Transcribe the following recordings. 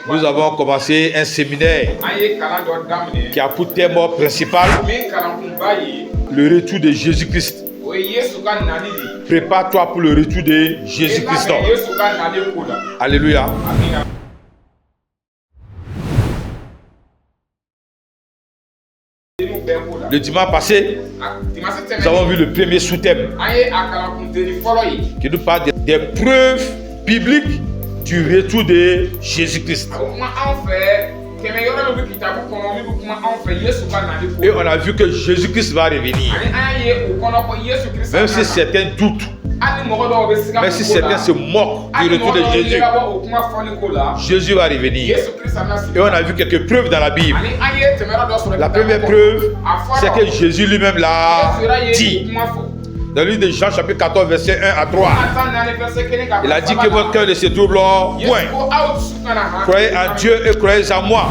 Nous avons commencé un séminaire qui a pour thème principal le retour de Jésus-Christ. Prépare-toi pour le retour de Jésus-Christ. Alléluia. Le dimanche passé, nous avons vu le premier sous-thème qui nous parle des preuves bibliques du retour de Jésus-Christ. Et on a vu que Jésus-Christ va revenir. Même si certains doutent, même si certains se moquent du retour de Jésus, Jésus va revenir. Et on a vu quelques preuves dans la Bible. La première preuve, c'est que Jésus lui-même l'a dit. Dans le livre de Jean, chapitre 14, verset 1 à 3. Il a dit que votre cœur ne se trouble point. Croyez en Dieu et croyez en moi.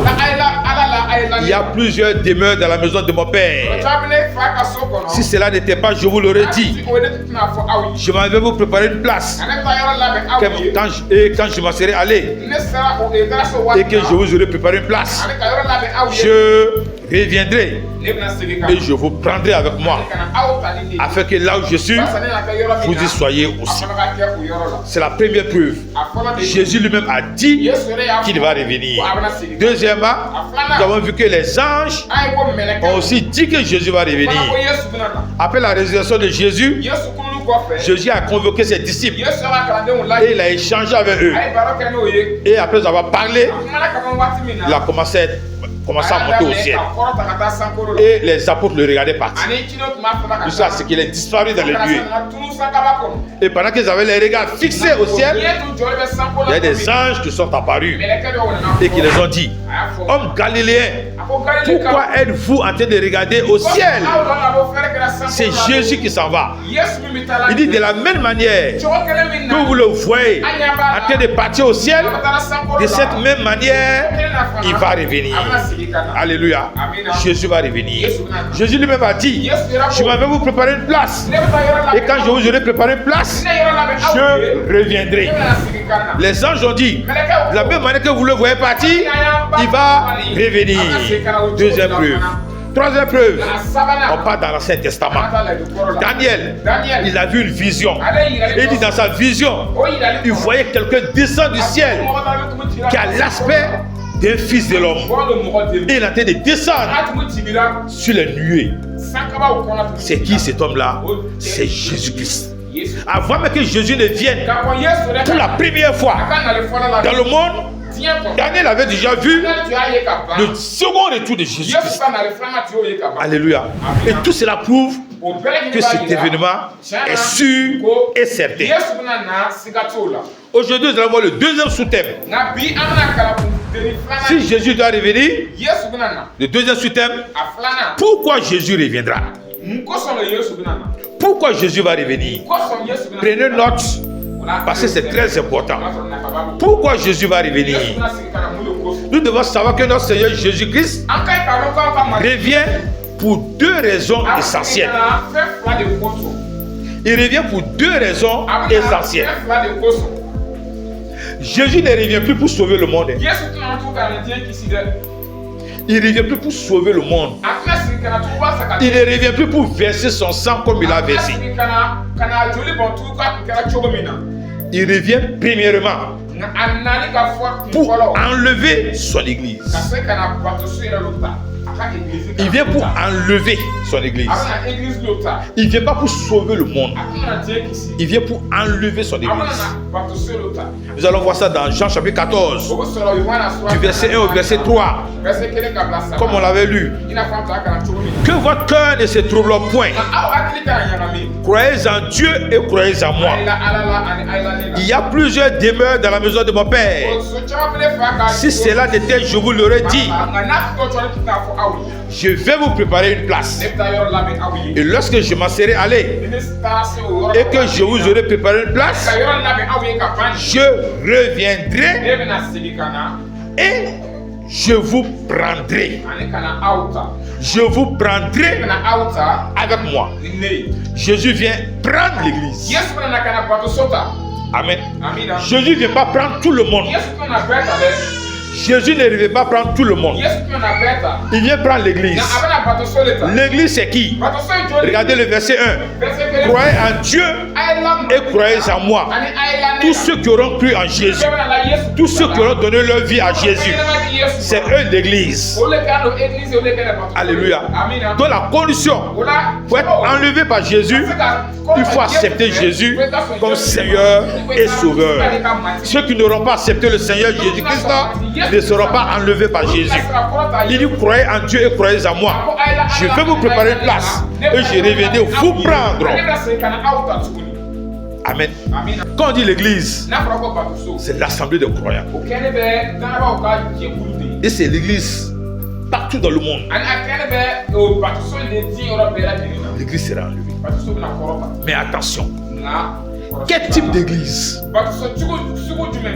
Il y a plusieurs demeures dans la maison de mon Père. Si cela n'était pas, je vous l'aurais dit. Je m'en vais vous préparer une place. Quand je m'en serai allé et que je vous aurai préparé une place, je reviendrai et je vous prendrai avec moi, afin que là où je suis, vous y soyez aussi. C'est la première preuve. Jésus lui-même a dit qu'il va revenir. Deuxièmement, nous avons vu que les anges ont aussi dit que Jésus va revenir. Après la résurrection de Jésus, Jésus a convoqué ses disciples et il a échangé avec eux. Et après avoir parlé, il a commencé à monter au ciel. Et les apôtres le regardaient partir. Jusqu'à ce qu'il ait disparu dans les nuées. Et pendant qu'ils avaient les regards fixés au ciel, il y a des anges qui sont apparus et qui les ont dit: hommes galiléens, pourquoi êtes-vous en train de regarder au ciel? C'est Jésus qui s'en va. Il dit: de la même manière que vous le voyez en train de partir au ciel, de cette même manière, il va revenir. Alléluia. Jésus va revenir. Jésus lui-même a dit: je m'en vais vous préparer une place. Et quand je vous aurai préparé une place, je reviendrai. Les anges ont dit: de la même manière que vous le voyez partir, il va revenir. Deuxième preuve. Troisième preuve, on part dans l'Ancien Testament. Daniel, il a vu une vision. Il dit dans sa vision, il voyait quelqu'un descendre du ciel qui a l'aspect d'un fils de l'homme. Et il a été de descendre sur les nuées. C'est qui cet homme-là? C'est Jésus-Christ. Avant même que Jésus ne vienne pour la première fois dans le monde, Daniel avait déjà vu le second retour de Jésus-Christ. Alléluia. Et tout cela prouve que cet événement est sûr et certain. Aujourd'hui, nous allons voir le deuxième sous-thème. Si Jésus doit revenir, le deuxième sous-thème, pourquoi Jésus reviendra? Pourquoi Jésus va revenir? Prenez note, parce que c'est très important. Pourquoi Jésus va revenir? Nous devons savoir que notre Seigneur Jésus-Christ revient pour deux raisons essentielles. Il revient pour deux raisons essentielles. Jésus ne revient plus pour sauver le monde. Il ne revient plus pour sauver le monde. Il ne revient plus pour verser son sang comme il a versé. Il revient premièrement pour enlever son église. Il vient pour enlever son église. Il ne vient pas pour sauver le monde. Il vient pour enlever son église. Nous allons voir ça dans Jean chapitre 14, du verset 1 au verset 3. Comme on l'avait lu. Que votre cœur ne se trouble point. Croyez en Dieu et croyez en moi. Il y a plusieurs demeures dans la maison de mon Père. Si cela n'était, je vous l'aurais dit. Je vais vous préparer une place. Et lorsque je m'en serai allé et que je vous aurai préparé une place, je reviendrai et je vous prendrai. Je vous prendrai avec moi. Jésus vient prendre l'église. Amen. Jésus ne vient pas prendre tout le monde. Jésus ne veut pas prendre tout le monde. Il vient prendre l'église. L'église c'est qui? Regardez le verset 1. Croyez en Dieu et croyez en moi. Tous ceux qui auront cru en Jésus, tous ceux qui auront donné leur vie à Jésus, c'est eux l'église. Alléluia. Donc la condition pour être enlevé par Jésus, il faut accepter Jésus comme Seigneur et Sauveur. Ceux qui n'auront pas accepté le Seigneur Jésus-Christ ne seront pas enlevés par Jésus. Il dit croyez en Dieu et croyez en moi. Je vais vous préparer une place et je reviendrai vous prendre. Amen. Quand on dit l'église, c'est l'assemblée des croyants. Et c'est l'église partout dans le monde. L'église sera enlevée. Mais attention, quel type d'église?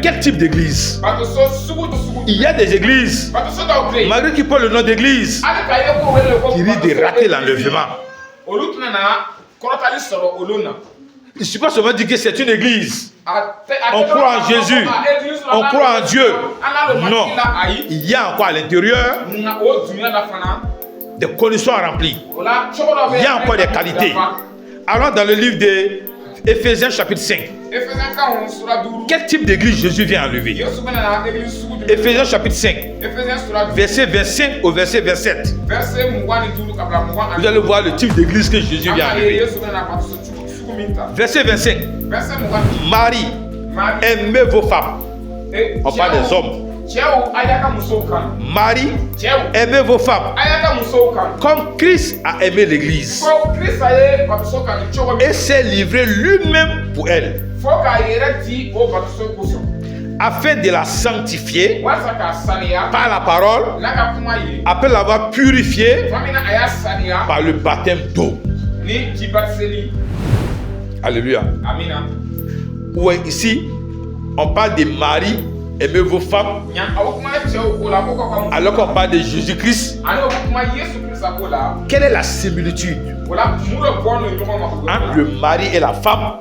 Quel type d'église? Il y a des églises, malgré qu'ils portent le nom d'église, qui risquent de rater l'enlèvement. Il ne suffit pas seulement de dire que c'est une église. On croit en Jésus, on croit en Dieu. Non, il y a encore à l'intérieur des conditions à remplir. Il y a encore des qualités. Alors dans le livre d'Éphésiens chapitre 5, quel type d'église Jésus vient enlever? Éphésiens chapitre 5, verset 25 au verset 27. Vous allez voir le type d'église que Jésus vient enlever. Verset 25. Marie, aimez vos femmes. On parle des hommes. Marie, aimez vos femmes comme Christ a aimé l'église et s'est livré lui-même pour elle, afin de la sanctifier par la parole, après l'avoir purifiée par le baptême d'eau. Alléluia. Ouais, ici, on parle de Marie, aimez vos femmes. Alors qu'on parle de Jésus-Christ, quelle est la similitude entre le mari et la femme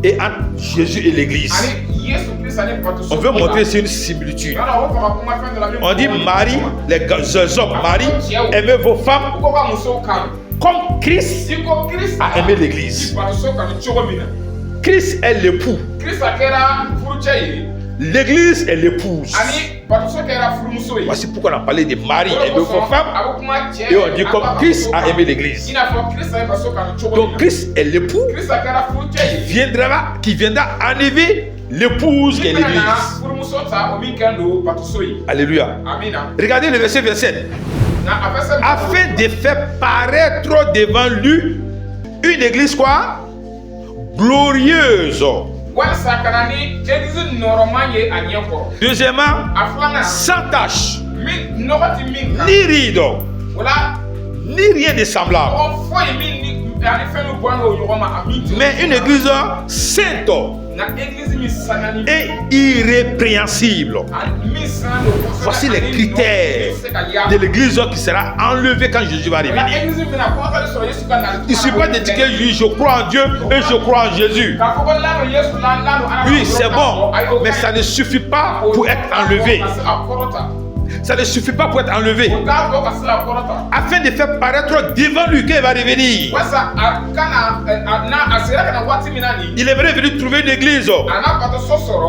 et entre Jésus et l'église? On veut montrer c'est une similitude. On dit Marie, les hommes, Marie, aimez vos femmes comme Christ a aimé l'église. Christ est l'époux. L'église est l'épouse. Voici pourquoi on a parlé de Marie et de vos femmes. Et on dit comme Christ a aimé l'église. Donc Christ est l'époux qui viendra enlever l'épouse qui est l'église. Alléluia. Regardez le verset 27. Afin de faire paraître devant lui une église quoi? Glorieuse. Deuxièmement, sans tache, ni ride, ni rien de semblable, mais une église sainte et irrépréhensible. Voici les critères de l'église qui sera enlevée quand Jésus va revenir. Il ne suffit pas de dire que je crois en Dieu et je crois en Jésus. Oui, c'est bon, mais ça ne suffit pas pour être enlevé. Ça ne suffit pas pour être enlevé. Afin de faire paraître devant lui qu'il va revenir. Il aimerait venir trouver une église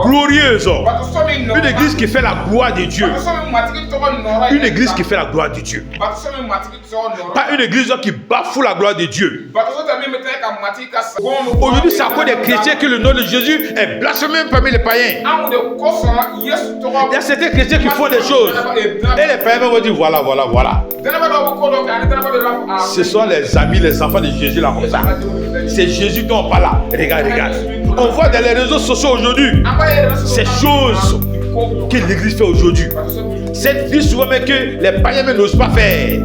glorieuse. Une église qui fait la gloire de Dieu. Une église qui fait la gloire de Dieu. Pas une église qui bafoue la gloire de Dieu. Aujourd'hui, c'est à cause des chrétiens que le nom de Jésus est blasphémé parmi les païens. Il y a certains chrétiens qui font des choses. Et les païens vont dire voilà. Ce sont les amis, les enfants de Jésus là comme ça. C'est Jésus dont on parle là. Regarde. On voit dans les réseaux sociaux aujourd'hui ces choses que l'église fait aujourd'hui. Cette vie souvent mais que les païens n'osent pas faire.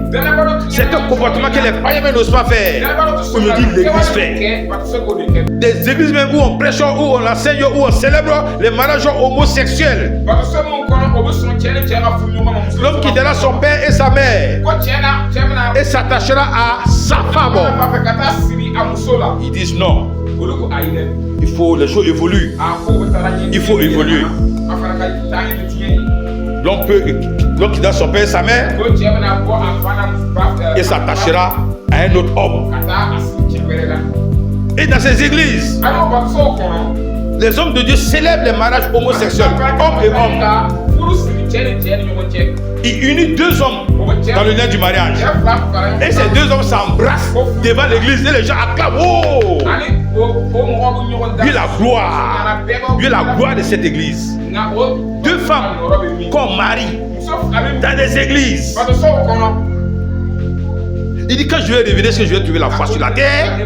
C'est un comportement que les païens n'osent pas faire. Aujourd'hui l'église fait. Des églises même où on prêche, où on enseigne, où on célèbre les mariages homosexuels. L'homme quittera son père et sa mère et s'attachera à sa femme. Ils disent non. Les choses évoluent. Il faut évoluer. l'homme qui donne son père et sa mère et s'attachera à un autre homme. Et dans ces églises, les hommes de Dieu célèbrent les mariages homosexuels, homme et homme. Il unit deux hommes dans le lien du mariage. Et ces deux hommes s'embrassent devant l'église et les gens acclament. Oh! Puis la gloire de cette église. Deux femmes qu'on marie dans des églises. Il dit quand je vais revenir, est-ce que je vais trouver la foi sur la terre?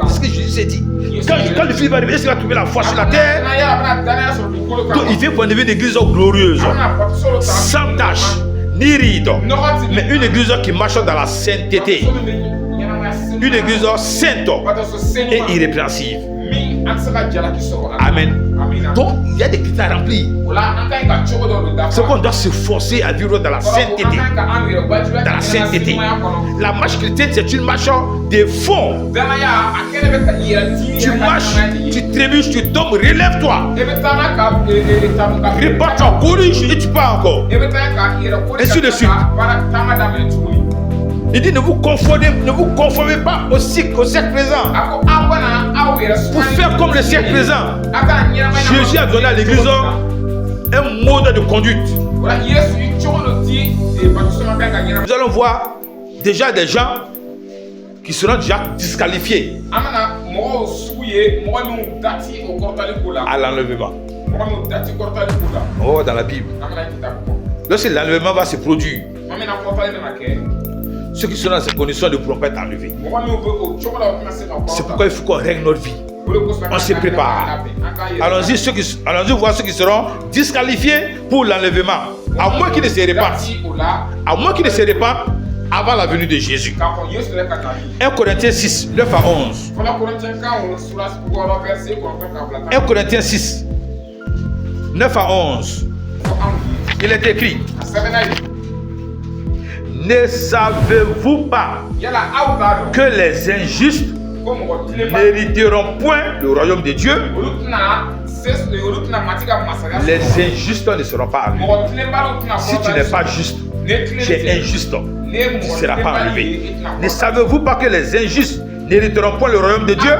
C'est ce que Jésus s'est dit. Quand le Fils va revenir, est-ce qu'il va trouver la foi sur la terre? Donc il vient pour une église glorieuse, sans tache, ni ride, mais une église qui marche dans la sainteté. Une église sainte et irrépréhensible. Amen. Donc il y a des critères à remplir. C'est qu'on doit se forcer à vivre dans la sainteté. Dans la sainteté. La marche chrétienne, c'est une marche de fond. Tu marches, tu trébuches, tu tombes, relève-toi. Répare-toi, corrige et tu pars encore. Ainsi de suite. Il dit ne vous conformez pas au siècle présent. Pour faire comme le siècle présent. Jésus a donné à l'église un mode de conduite. Nous allons voir déjà des gens qui seront déjà disqualifiés à l'enlèvement. Oh, dans la Bible. Lorsque l'enlèvement va se produire, ceux qui sont dans ces conditions ne pourront pas être enlevés. C'est pourquoi il faut qu'on règle notre vie. On se prépare. Allons-y voir ceux qui seront disqualifiés pour l'enlèvement. À moins qu'ils ne se répandent. À moins qu'ils ne se répandent avant la venue de Jésus. 1 Corinthiens 6, 9 à 11. 1 Corinthiens 6, 9 à 11. Il est écrit: ne savez-vous pas que les injustes n'hériteront point le royaume de Dieu? Les injustes ne seront pas enlevés. Si tu n'es pas juste, tu es injuste, tu ne seras pas enlevé. Ne savez-vous pas que les injustes n'hériteront point le royaume de Dieu?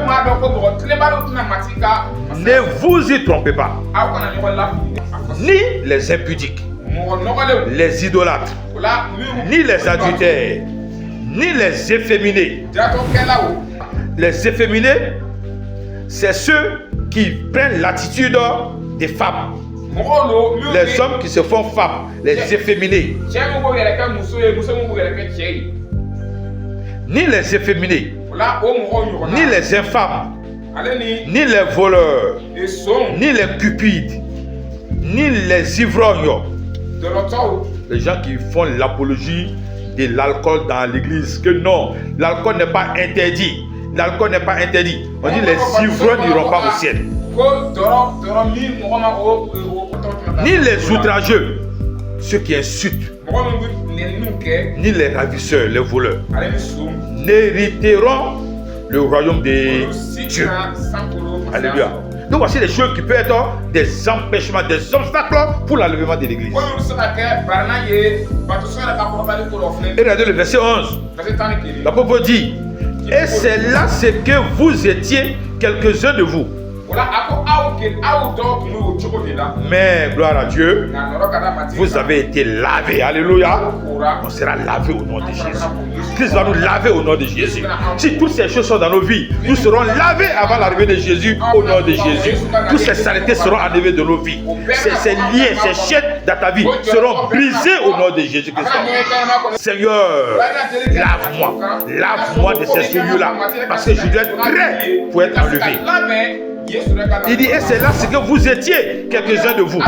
Ne vous y trompez pas. Ni les impudiques, les idolâtres, ni les adultères, ni les efféminés. Les efféminés, c'est ceux qui prennent l'attitude des femmes. Les hommes qui se font femmes, les efféminés. Ni les efféminés, ni les infâmes, ni les voleurs, ni les cupides, ni les ivrognes. Les gens qui font l'apologie de l'alcool dans l'église, que non, l'alcool n'est pas interdit. L'alcool n'est pas interdit. On dit les ivrognes n'iront pas au ciel. Ni les outrageux, ceux qui insultent, ni les ravisseurs, les voleurs, n'hériteront le royaume de Dieu. Alléluia. Donc voici les choses qui peuvent être des empêchements, des obstacles pour l'enlèvement de l'église. Et regardez le verset 11. L'apôtre dit: et c'est là ce que vous étiez, quelques-uns de vous. Mais gloire à Dieu, vous avez été lavés. Alléluia. On sera lavé au nom de Jésus. Christ va nous laver au nom de Jésus. Si toutes ces choses sont dans nos vies, nous serons lavés avant l'arrivée de Jésus au nom de Jésus. Toutes ces saletés seront enlevées de nos vies. Ces liens, ces chaînes dans ta vie seront brisées au nom de Jésus Christ. Seigneur, lave-moi de ces souillures-là, parce que je dois être prêt pour être enlevé. Il dit: et c'est là ce que vous étiez, quelques-uns de vous.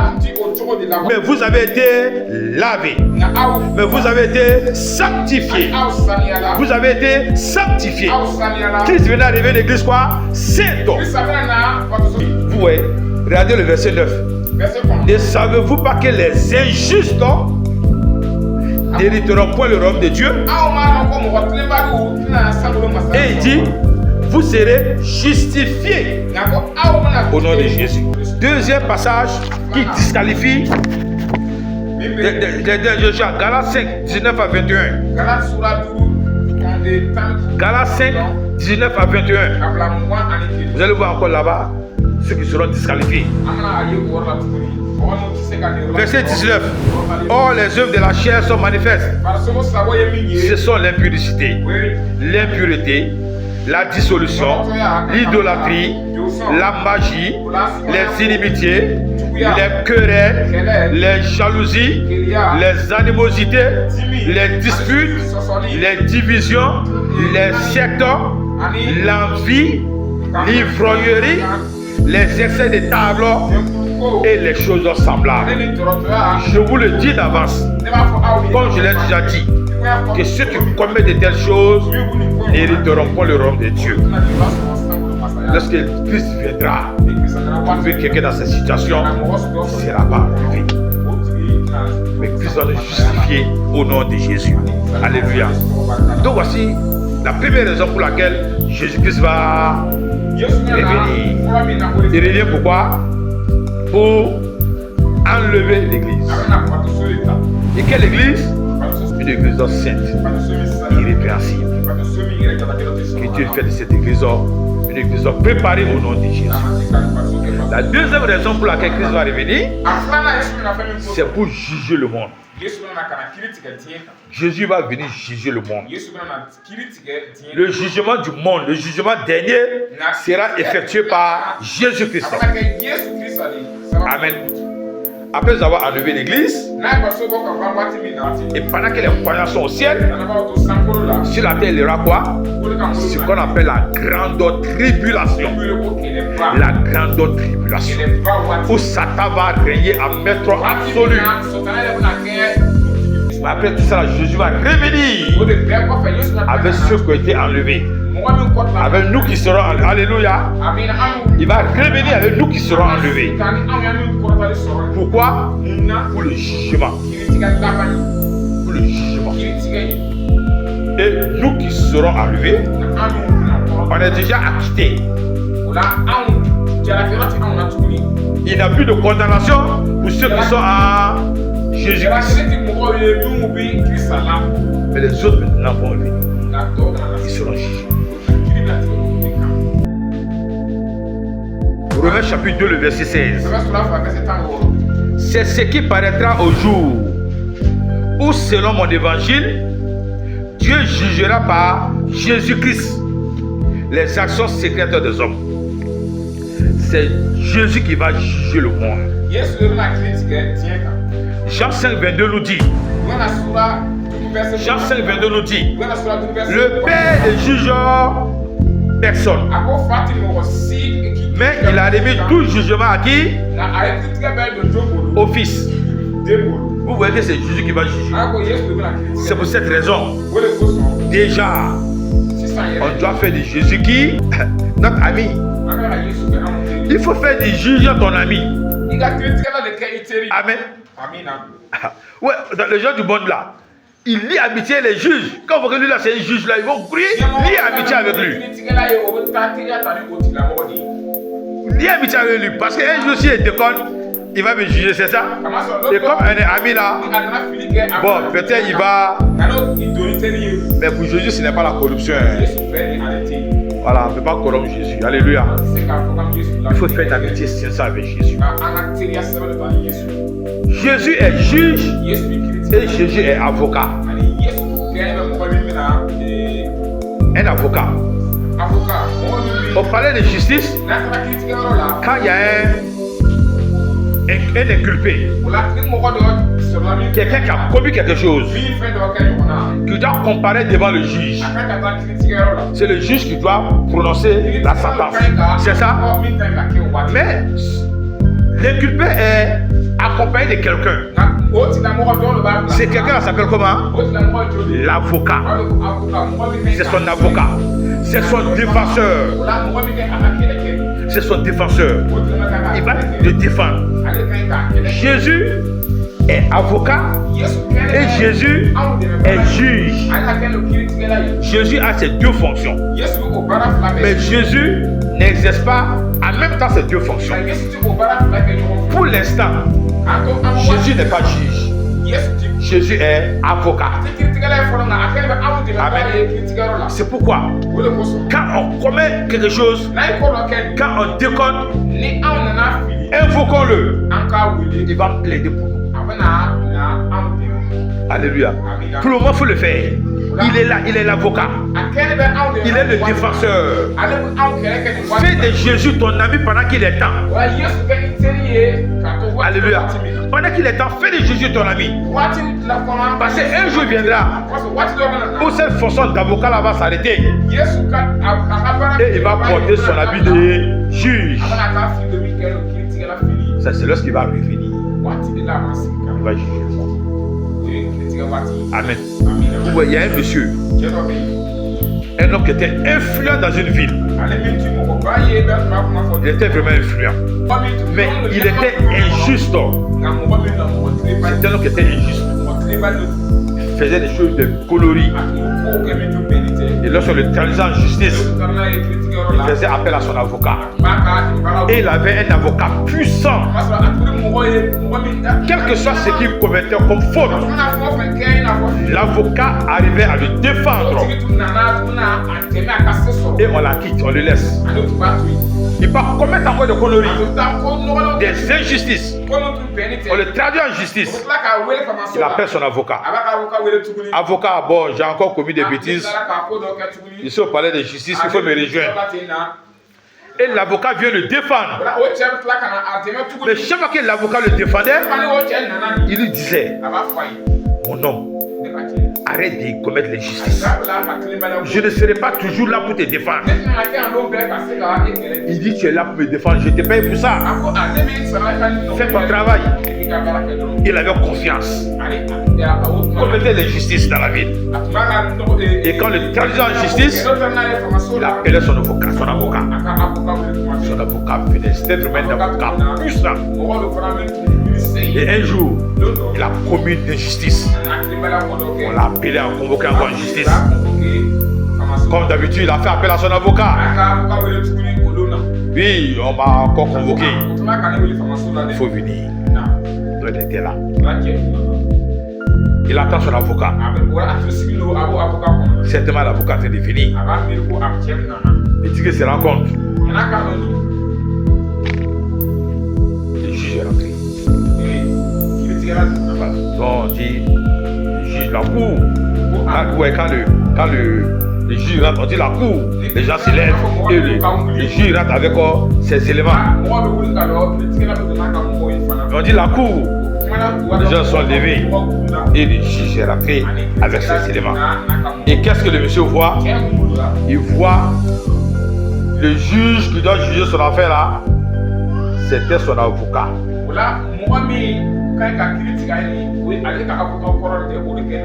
Mais vous avez été lavés. Mais vous avez été sanctifiés. Vous avez été sanctifiés. Christ venait arriver à l'église quoi? Sainte. Vous voyez, regardez le verset 9. Ne savez-vous pas que les injustes n'hériteront point le royaume de Dieu? Et il dit: vous serez justifiés au nom de Jésus. Deuxième passage qui disqualifie Galates 5, 19 à 21. Galates 5, 19 à 21. Vous allez voir encore là-bas ceux qui seront disqualifiés. Verset 19. Or, les œuvres de la chair sont manifestes. Ce sont l'impudicité, l'impureté, la dissolution, l'idolâtrie, la magie, les inimitiés, les querelles, les jalousies, les animosités, les disputes, les divisions, les sectes, l'envie, l'ivrognerie, les excès de table et les choses semblables. Je vous le dis d'avance, comme je l'ai déjà dit, que ceux qui commettent de telles choses n'hériteront pas le royaume de Dieu. Lorsque Christ viendra, trouver quelqu'un dans cette situation, il ne sera pas enlevé. Mais Christ va nous justifier au nom de Jésus. Alléluia. Donc voici la première raison pour laquelle Jésus-Christ va revenir. Il revient pourquoi? Pour enlever l'église. Et quelle église? Une église sainte, irrépréhensible. Que Dieu fait de cette église une église préparée au nom de Jésus. La deuxième raison pour laquelle Christ va revenir, c'est pour juger le monde. Jésus va venir juger le monde. Le jugement du monde, le jugement dernier sera effectué par Jésus-Christ. Amen. Après avoir enlevé l'église, et pendant que les croyants sont au ciel, sur la terre il y aura quoi? Ce qu'on appelle la grande tribulation. La grande tribulation. Où Satan va régner en maître absolu. Mais après tout ça, Jésus va revenir avec ceux qui ont été enlevés. Avec nous qui serons enlevés. Alléluia. Il va revenir avec nous qui serons enlevés. Pourquoi? Pour le jugement. Pour le jugement. Et nous qui serons enlevés, on est déjà acquittés. Il n'y a plus de condamnation pour ceux qui sont à Jésus-Christ. Mais les autres maintenant vont venir. Ils seront jugés. Romains chapitre 2, le verset 16. C'est ce qui paraîtra au jour où, selon mon évangile, Dieu jugera par Jésus-Christ les actions secrètes des hommes. C'est Jésus qui va juger le monde. Jean 5, 22 nous dit, Jean 5, 22 nous dit, le Père ne juge personne, mais il a remis tout jugement à qui? Au Fils. Vous voyez que c'est Jésus qui va juger. C'est pour cette raison, déjà, on doit faire de Jésus qui notre ami. Il faut faire du juge ton ami. Amen. Ouais, dans les gens du monde là, il lie amitié les juges. Quand vous voyez lui là, c'est un juge là, ils vont prier, lier amitié avec lui. Lier amitié avec lui, parce qu'un jour si il déconne, il va me juger, c'est ça? Et comme un ami là, bon, peut-être il va. Mais pour Jésus, ce n'est pas la corruption. Voilà, on ne peut pas corrompre Jésus. Alléluia. Il faut faire une amitié sincère avec Jésus. Jésus est juge et Jésus est avocat. Un avocat. On parlait de justice quand il y a un inculpé, quelqu'un qui a commis quelque chose, qui doit comparaître devant le juge. C'est le juge qui doit prononcer la sentence. C'est ça? Mais l'inculpé est accompagné de quelqu'un. C'est quelqu'un qui s'appelle comment? L'avocat. C'est son avocat. C'est son défenseur. C'est son défenseur. Il va le défendre. Jésus est avocat et Jésus est juge. Jésus a ces deux fonctions. Mais Jésus n'exerce pas en même temps ces deux fonctions. Pour l'instant, Jésus n'est pas juge. Jésus est avocat. Amen. C'est pourquoi, quand on commet quelque chose, quand on déconne, invoquons-le. Il va plaider pour nous. Alléluia. Pour le moment, il faut le faire. Il est là, il est l'avocat. Il est le défenseur. Fais de Jésus ton ami pendant qu'il est temps. Alléluia. Pendant qu'il est temps, fais de Jésus ton ami. Parce qu'un jour viendra où cette fonction d'avocat là va s'arrêter. Et il va porter son habit de juge. Ça, c'est lorsqu'il va revenir. Il va juger. Amen. Vous voyez, il y a un monsieur, un homme qui était influent dans une ville. Il était vraiment influent. Mais il était injuste. C'était un homme qui était injuste. Il faisait des choses de coloris. Et lorsqu'on le traduisait en justice, il faisait appel à son avocat. Et il avait un avocat puissant. Quel que soit ce qu'il commettait comme faute, l'avocat arrivait à le défendre. Et on la quitte, on le laisse. Il va commettre encore des conneries, des injustices. On le traduit en justice. Il appelle son avocat. Avocat, bon, j'ai encore commis des bêtises. Ici, on parlait de justice, il faut me rejoindre. Et l'avocat vient le défendre. Mais chaque fois que l'avocat le défendait, il lui disait: mon homme, arrête de commettre l'injustice. Je ne serai pas toujours là pour te défendre. Il dit: tu es là pour me défendre, je te paye pour ça. Fais ton travail. Il avait confiance. Commettait l'injustice dans la ville. Et quand le traduisait en justice, il appelait son avocat. Son avocat venait. C'était vraiment un avocat puissant. Et un jour, il a commis une injustice. On l'a appelé à convoquer encore en justice. Comme d'habitude, il a fait appel à son avocat. Oui, on m'a encore convoqué. Il faut venir. Il était là. Il attend son avocat. Certainement, l'avocat est venir. Il dit que c'est rencontre. Le juge est rentré. Donc, on dit, le juge, la cour. Quand le juge rentre, on dit la cour. Les gens se lèvent et le juge rentre avec ses éléments. On dit la cour. Les gens sont levés et le juge est rentré avec ses éléments. Et qu'est-ce que le monsieur voit? Il voit le juge qui doit juger son affaire là. C'était son avocat.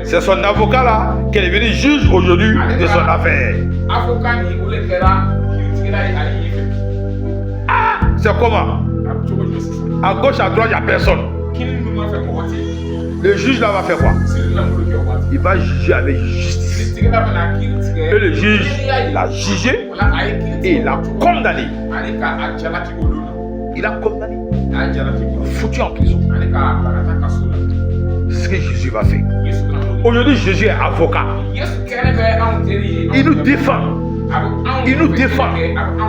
C'est son avocat là qui est venu juge aujourd'hui de son affaire. Ah, c'est comment? À gauche, à droite, il n'y a personne. Le juge là va faire quoi? Il va juger avec justice. Et le juge l'a jugé et il l'a condamné. Il a condamné. Foutu en prison. C'est ce que Jésus va faire. Aujourd'hui, Jésus est avocat. Il nous défend. Il nous défend.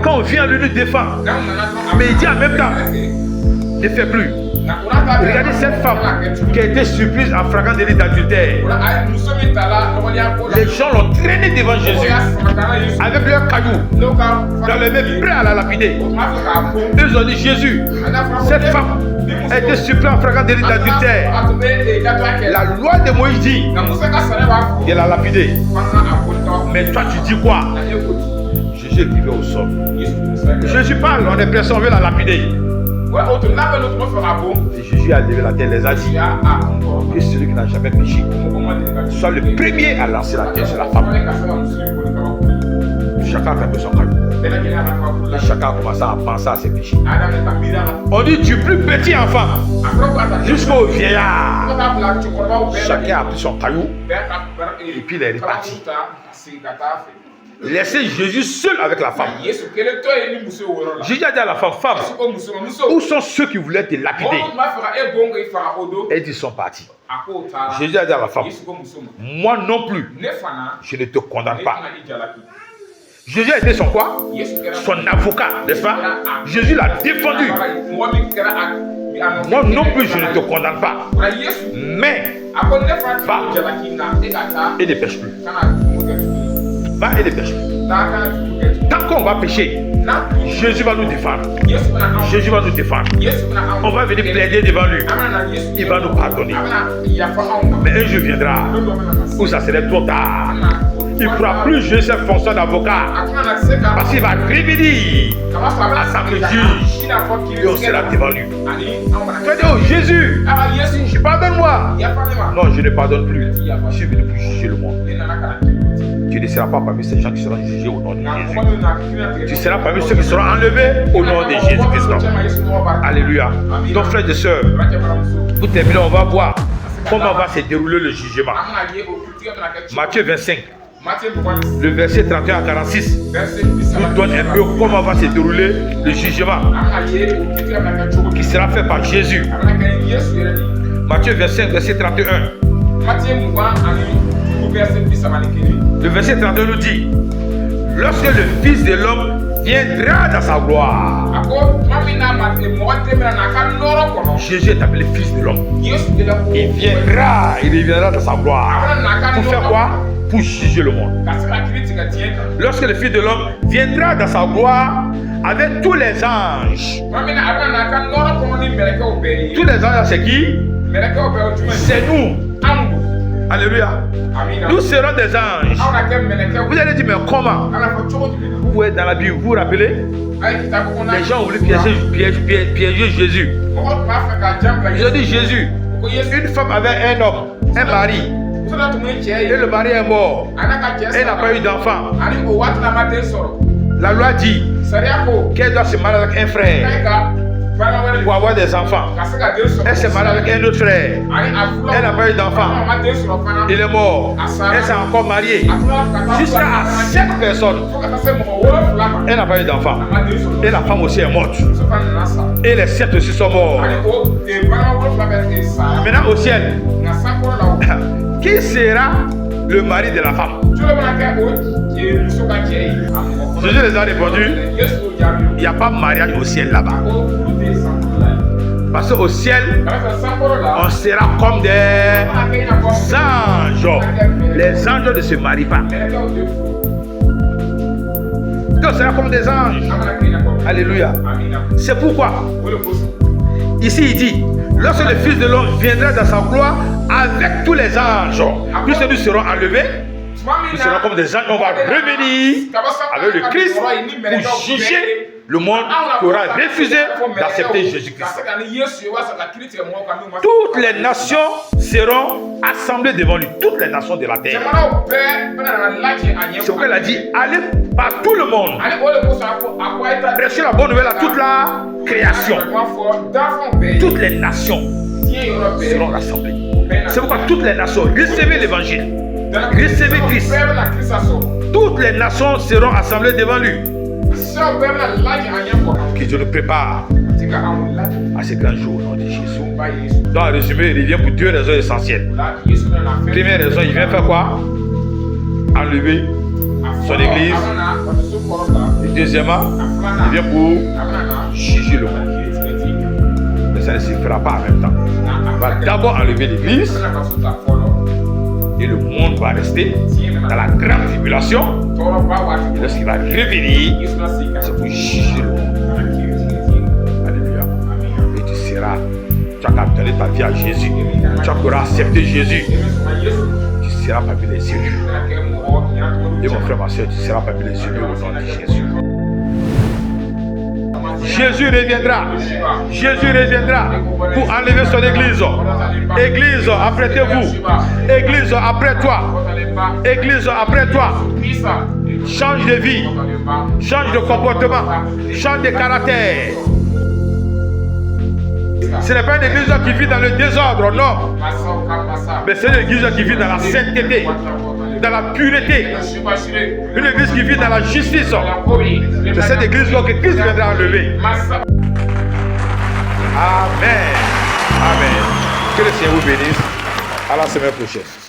Quand on vient, lui nous défend. Mais il dit en même temps: ne fais plus. Regardez cette femme qui a été surprise en flagrant délit d'adultère. Les gens l'ont traîné devant Jésus avec leurs cailloux dans le même prêt à la lapider. Ils ont dit: Jésus, cette femme a été surprise en flagrant délit d'adultère. La loi de Moïse dit de la lapider. Mais toi tu dis quoi? Jésus est arrivé au sol. Jésus parle, on est pressé, on veut la lapider. Et Jésus a levé la tête, les a dit que celui qui n'a jamais péché soit le premier à lancer la tête sur la femme. Chacun a fait son caillou. Et chacun a commencé à penser à ses péchés. On dit du plus petit enfant jusqu'au vieillard. Chacun a pris son caillou et puis il est reparti. laissé Jésus seul avec la femme. Jésus a dit à la femme, femme, où sont ceux qui voulaient te lapider? Et ils sont partis. Jésus a dit à la femme, moi non plus, je ne te condamne pas. Jésus a été son quoi? Son avocat, n'est-ce pas? Jésus l'a défendu. Moi non plus, je ne te condamne pas. Mais, va et ne pêche plus. Va et ne pêche plus. Tant qu'on va pécher, Jésus va nous défendre. Jésus va nous défendre. On va venir plaider devant lui. Il va nous pardonner. Mais un jour viendra où ça serait trop tard. Il ne pourra plus jouer cette fonction d'avocat parce qu'il va revenir à sa juge et on sera devant lui. Tu vas dire, oh Jésus, pardonne-moi. Non, je ne pardonne plus. Je suis venu pour juger le monde. Tu ne seras pas parmi ces gens qui seront jugés au nom de Jésus. Tu seras parmi ceux qui seront enlevés au nom de Jésus-Christ. Alléluia. Donc frères et sœurs, pour terminer, on va voir comment va se dérouler le jugement. Matthieu 25. Le verset 31 à 46 nous donne un peu comment va se dérouler le jugement qui sera fait par Jésus. Matthieu 25, verset 31. Le verset 31 nous dit, lorsque le Fils de l'homme viendra dans sa gloire. Jésus est appelé Fils de l'homme. Il viendra, il reviendra dans sa gloire. Pour faire quoi? Pour juger le monde. Lorsque le Fils de l'homme viendra dans sa gloire avec tous les anges. Tous les anges, c'est qui? C'est nous. Alléluia. Nous serons des anges. Vous allez dire, mais comment? Vous êtes dans la Bible, vous vous rappelez? Les gens ont voulu piéger Jésus. Ils ont dit, Jésus, une femme avait un homme, un mari. Et le mari est mort. Elle n'a pas eu d'enfant. La loi dit qu'elle doit se marier avec un frère pour avoir des enfants. Elle s'est mariée avec un autre frère. Elle n'a pas eu d'enfant. Il est mort. Elle s'est encore mariée. Jusqu'à 7 personnes. Elle n'a pas eu d'enfant. Et la femme aussi est morte. Et les 7 aussi sont morts. Maintenant au ciel, qui sera le mari de la femme? Jésus les a répondu, il n'y a pas de mariage au ciel là-bas. Parce qu'au ciel, on sera comme des anges. Les anges ne se marient pas. On sera comme des anges. Alléluia. C'est pourquoi, ici il dit, lorsque le Fils de l'homme viendra dans sa gloire avec tous les anges, puisque nous serons enlevés, nous serons comme des anges, on va revenir avec le Christ pour juger le monde qui aura refusé d'accepter Jésus-Christ. Toutes les nations seront assemblées devant lui, toutes les nations de la terre. C'est pourquoi il a dit, allez par tout le monde, prêchez la bonne nouvelle à toute la création. Toutes les nations seront rassemblées. C'est pourquoi toutes les nations, recevez l'évangile, recevez Christ. Toutes les nations seront assemblées devant lui. Que Dieu nous prépare à ce grand jour au nom de Jésus. Dans le résumé, il vient pour 2 raisons essentielles. Première raison, il vient faire quoi? Enlever son église. Et deuxièmement, il vient pour juger le monde. Mais ça ne se fera pas en même temps. Il va d'abord enlever l'église et le monde va rester dans la grande tribulation. Et lorsqu'il va revenir, c'est pour juger le monde. Alléluia. Et tu as donné ta vie à Jésus. Tu auras accepté Jésus. Tu seras parmi les élus. Et mon frère, ma soeur, tu seras parmi les élus au nom de Jésus. Jésus reviendra. Jésus reviendra pour enlever son église. Église, apprêtez-vous. Église, après toi. Église, après toi. Change de vie. Change de comportement. Change de caractère. Ce n'est pas une église qui vit dans le désordre, non. Mais c'est une église qui vit dans la sainteté. dans la pureté. Une église qui vit dans la justice. C'est cette église-là que Christ viendra enlever. Amen. Amen. Que le Seigneur vous bénisse. À la semaine prochaine.